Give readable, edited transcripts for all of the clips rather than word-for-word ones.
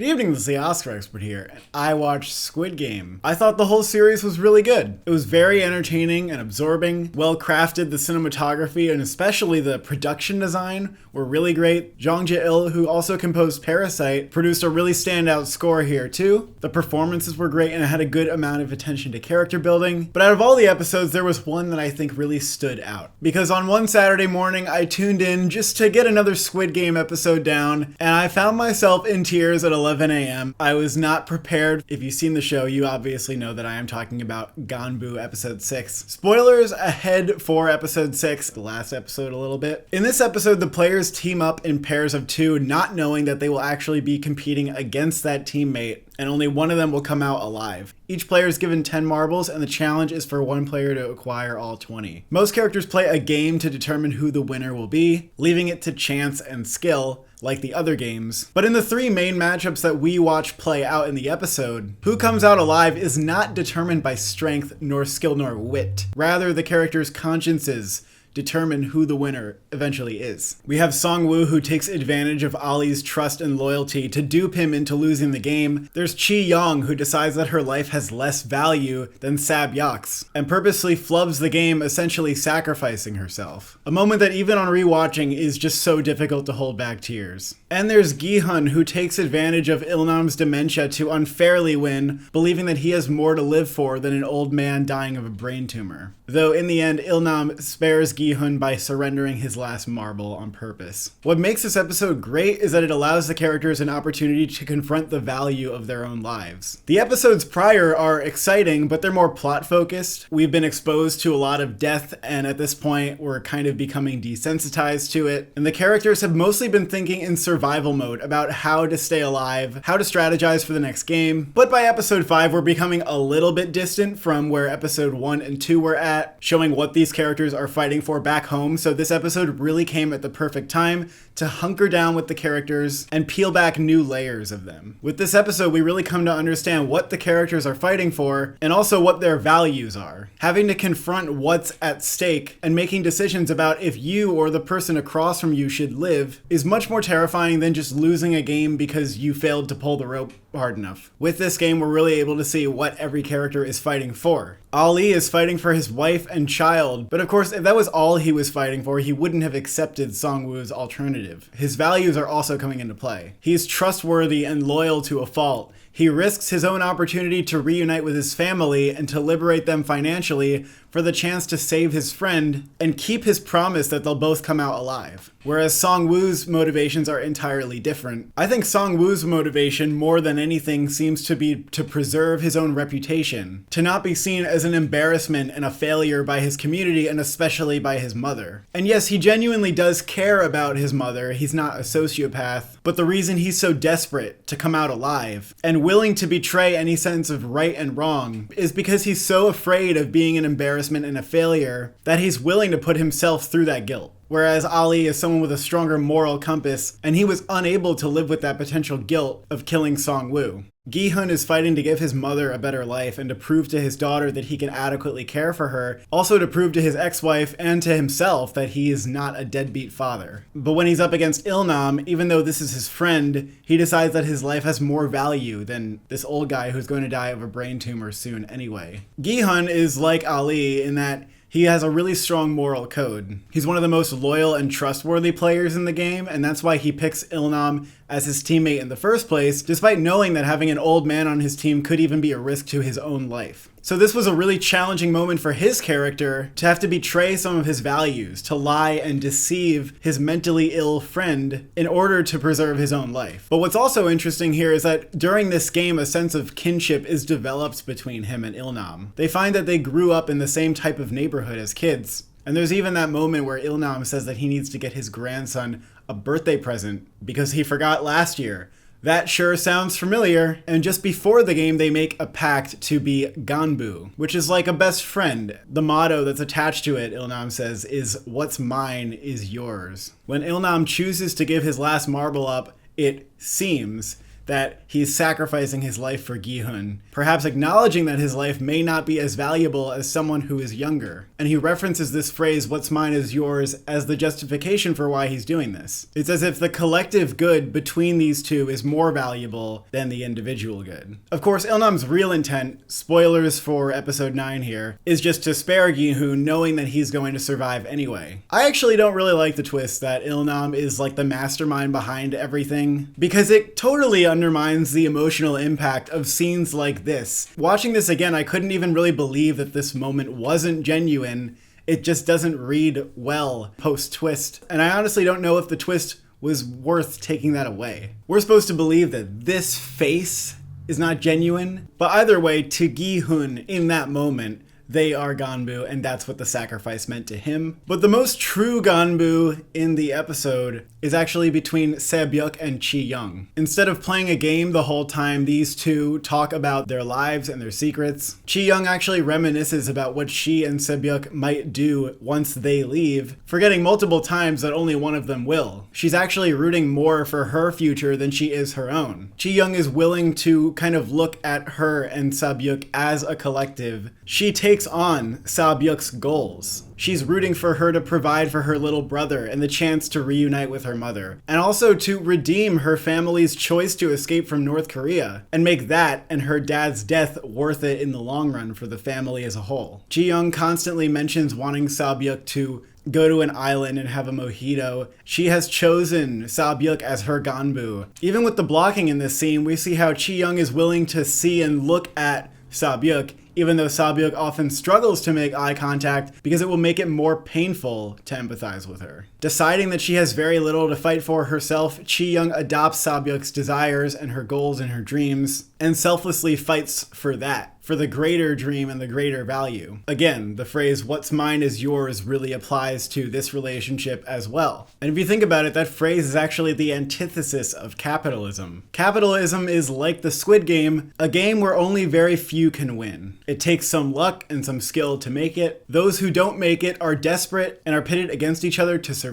Good evening, this is the Oscar Expert here, and I watched Squid Game. I thought the whole series was really good. It was very entertaining and absorbing, well crafted. The cinematography and especially the production design were really great. Jong Jae-il, who also composed Parasite, produced a really standout score here too. The performances were great and it had a good amount of attention to character building. But out of all the episodes, there was one that I think really stood out. Because on one Saturday morning, I tuned in just to get another Squid Game episode down, and I found myself in tears at 11 a.m. I was not prepared. If you've seen the show, you obviously know that I am talking about Ganbu episode 6. Spoilers ahead for episode 6, the last episode a little bit. In this episode, the players team up in pairs of two, not knowing that they will actually be competing against that teammate, and only one of them will come out alive. Each player is given 10 marbles, and the challenge is for one player to acquire all 20. Most characters play a game to determine who the winner will be, leaving it to chance and skill, like the other games. But in the three main matchups that we watch play out in the episode, who comes out alive is not determined by strength, nor skill, nor wit. Rather, the character's consciences determine who the winner eventually is. We have Song-woo, who takes advantage of Ali's trust and loyalty to dupe him into losing the game. There's Ji-yeong, who decides that her life has less value than sae-byeok's, and purposely flubs the game, essentially sacrificing herself. A moment that even on rewatching is just so difficult to hold back tears. And there's Gi-hun, who takes advantage of Il-nam's dementia to unfairly win, believing that he has more to live for than an old man dying of a brain tumor. Though in the end, Il-nam spares Gi-hun by surrendering his last marble on purpose. What makes this episode great is that it allows the characters an opportunity to confront the value of their own lives. The episodes prior are exciting, but they're more plot focused. We've been exposed to a lot of death, and at this point, we're kind of becoming desensitized to it. And the characters have mostly been thinking in survival mode about how to stay alive, how to strategize for the next game. But by episode 5, we're becoming a little bit distant from where episode 1 and 2 were at, showing what these characters are fighting for back home. So this episode really came at the perfect time to hunker down with the characters and peel back new layers of them. With this episode, we really come to understand what the characters are fighting for and also what their values are. Having to confront what's at stake and making decisions about if you or the person across from you should live is much more terrifying than just losing a game because you failed to pull the rope hard enough. With this game, we're really able to see what every character is fighting for. Ali is fighting for his wife and child, but of course, if that was all he was fighting for, he wouldn't have accepted Song-woo's alternative. His values are also coming into play. He is trustworthy and loyal to a fault. He risks his own opportunity to reunite with his family and to liberate them financially for the chance to save his friend and keep his promise that they'll both come out alive. Whereas Song-woo's motivations are entirely different. I think Song-woo's motivation, more than anything, seems to be to preserve his own reputation, to not be seen as an embarrassment and a failure by his community and especially by his mother. And yes, he genuinely does care about his mother. He's not a sociopath, but the reason he's so desperate to come out alive and willing to betray any sense of right and wrong is because he's so afraid of being an embarrassment and a failure that he's willing to put himself through that guilt. Whereas Ali is someone with a stronger moral compass, and he was unable to live with that potential guilt of killing Song-woo. Gi-hun is fighting to give his mother a better life and to prove to his daughter that he can adequately care for her, also to prove to his ex-wife and to himself that he is not a deadbeat father. But when he's up against Il-nam, even though this is his friend, he decides that his life has more value than this old guy who's going to die of a brain tumor soon anyway. Gi-hun is like Ali in that he has a really strong moral code. He's one of the most loyal and trustworthy players in the game, and that's why he picks Il-nam as his teammate in the first place, despite knowing that having an old man on his team could even be a risk to his own life. So this was a really challenging moment for his character to have to betray some of his values, to lie and deceive his mentally ill friend in order to preserve his own life. But what's also interesting here is that during this game, a sense of kinship is developed between him and Il-nam. They find that they grew up in the same type of neighborhood as kids. And there's even that moment where Il-nam says that he needs to get his grandson a birthday present because he forgot last year. That sure sounds familiar. And just before the game, they make a pact to be Ganbu, which is like a best friend. The motto that's attached to it, Il-nam says, is "What's mine is yours." When Il-nam chooses to give his last marble up, it seems that he's sacrificing his life for Gi-hun, perhaps acknowledging that his life may not be as valuable as someone who is younger. And he references this phrase, "what's mine is yours," as the justification for why he's doing this. It's as if the collective good between these two is more valuable than the individual good. Of course, Il-nam's real intent, spoilers for episode 9 here, is just to spare Gi-hun, knowing that he's going to survive anyway. I actually don't really like the twist that Il-nam is like the mastermind behind everything, because it totally undermines the emotional impact of scenes like this. Watching this again, I couldn't even really believe that this moment wasn't genuine. It just doesn't read well post-twist. And I honestly don't know if the twist was worth taking that away. We're supposed to believe that this face is not genuine, but either way, to Gi-hun in that moment, they are Ganbu, and that's what the sacrifice meant to him. But the most true Ganbu in the episode is actually between sae-byeok and ji-yeong. Instead of playing a game the whole time, these two talk about their lives and their secrets. Ji-yeong actually reminisces about what she and sae-byeok might do once they leave, forgetting multiple times that only one of them will. She's actually rooting more for her future than she is her own. Ji-yeong is willing to kind of look at her and sae-byeok as a collective. She takes on sae-byeok's goals. She's rooting for her to provide for her little brother and the chance to reunite with her mother, and also to redeem her family's choice to escape from North Korea, and make that and her dad's death worth it in the long run for the family as a whole. Ji-yeong constantly mentions wanting sae-byeok to go to an island and have a mojito. She has chosen sae-byeok as her Ganbu. Even with the blocking in this scene, we see how Ji-yeong is willing to see and look at sae-byeok, even though sae-byeok often struggles to make eye contact because it will make it more painful to empathize with her. Deciding that she has very little to fight for herself, Ji-yeong adopts sae-byeok's desires and her goals and her dreams, and selflessly fights for that, for the greater dream and the greater value. Again, the phrase "what's mine is yours" really applies to this relationship as well. And if you think about it, that phrase is actually the antithesis of capitalism. Capitalism is like the Squid Game, a game where only very few can win. It takes some luck and some skill to make it. Those who don't make it are desperate and are pitted against each other to survive.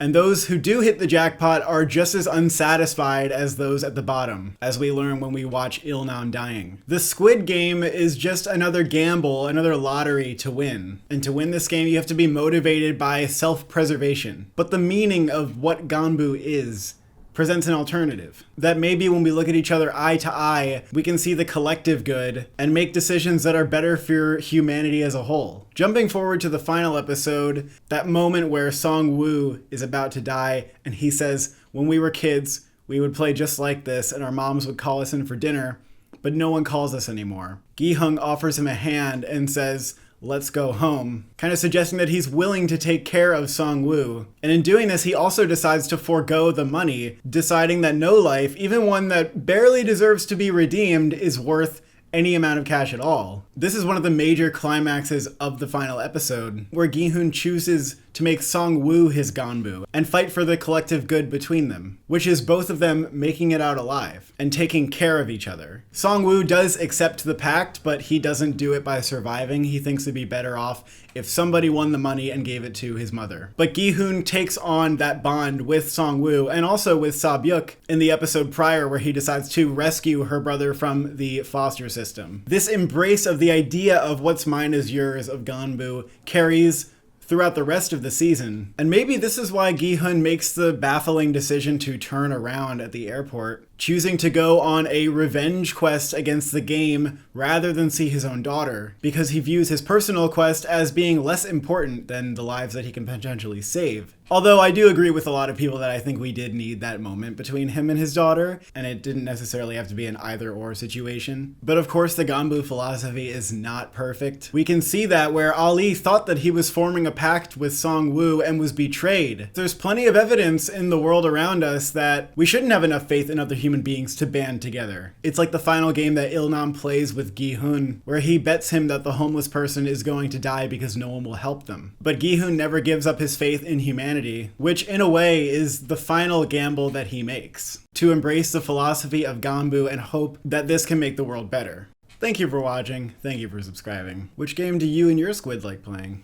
And those who do hit the jackpot are just as unsatisfied as those at the bottom, as we learn when we watch Il-nam dying. The Squid Game is just another gamble, another lottery to win. And to win this game, you have to be motivated by self-preservation. But the meaning of what Ganbu is presents an alternative. That maybe when we look at each other eye to eye, we can see the collective good and make decisions that are better for humanity as a whole. Jumping forward to the final episode, that moment where Song-woo is about to die and he says, "When we were kids, we would play just like this and our moms would call us in for dinner, but no one calls us anymore." Gi-hun offers him a hand and says, "Let's go home," kind of suggesting that he's willing to take care of Song-woo. And in doing this, he also decides to forego the money, deciding that no life, even one that barely deserves to be redeemed, is worth any amount of cash at all. This is one of the major climaxes of the final episode, where Gi-hun chooses to make Song-woo his Ganbu and fight for the collective good between them, which is both of them making it out alive and taking care of each other. Song-woo does accept the pact, but he doesn't do it by surviving. He thinks it'd be better off if somebody won the money and gave it to his mother. But Gi-hun takes on that bond with Song-woo and also with sae-byeok in the episode prior, where he decides to rescue her brother from the foster system. This embrace of the idea of what's mine is yours of Ganbu carries throughout the rest of the season. And maybe this is why Gi-hun makes the baffling decision to turn around at the airport, choosing to go on a revenge quest against the game rather than see his own daughter, because he views his personal quest as being less important than the lives that he can potentially save. Although I do agree with a lot of people that I think we did need that moment between him and his daughter, and it didn't necessarily have to be an either-or situation. But of course, the Ganbu philosophy is not perfect. We can see that where Ali thought that he was forming a pact with Song-woo and was betrayed. There's plenty of evidence in the world around us that we shouldn't have enough faith in other human beings to band together. It's like the final game that Il-nam plays with Gi-hun, where he bets him that the homeless person is going to die because no one will help them. But Gi-hun never gives up his faith in humanity, which in a way is the final gamble that he makes, to embrace the philosophy of Ganbu and hope that this can make the world better. Thank you for watching, thank you for subscribing. Which game do you and your squid like playing?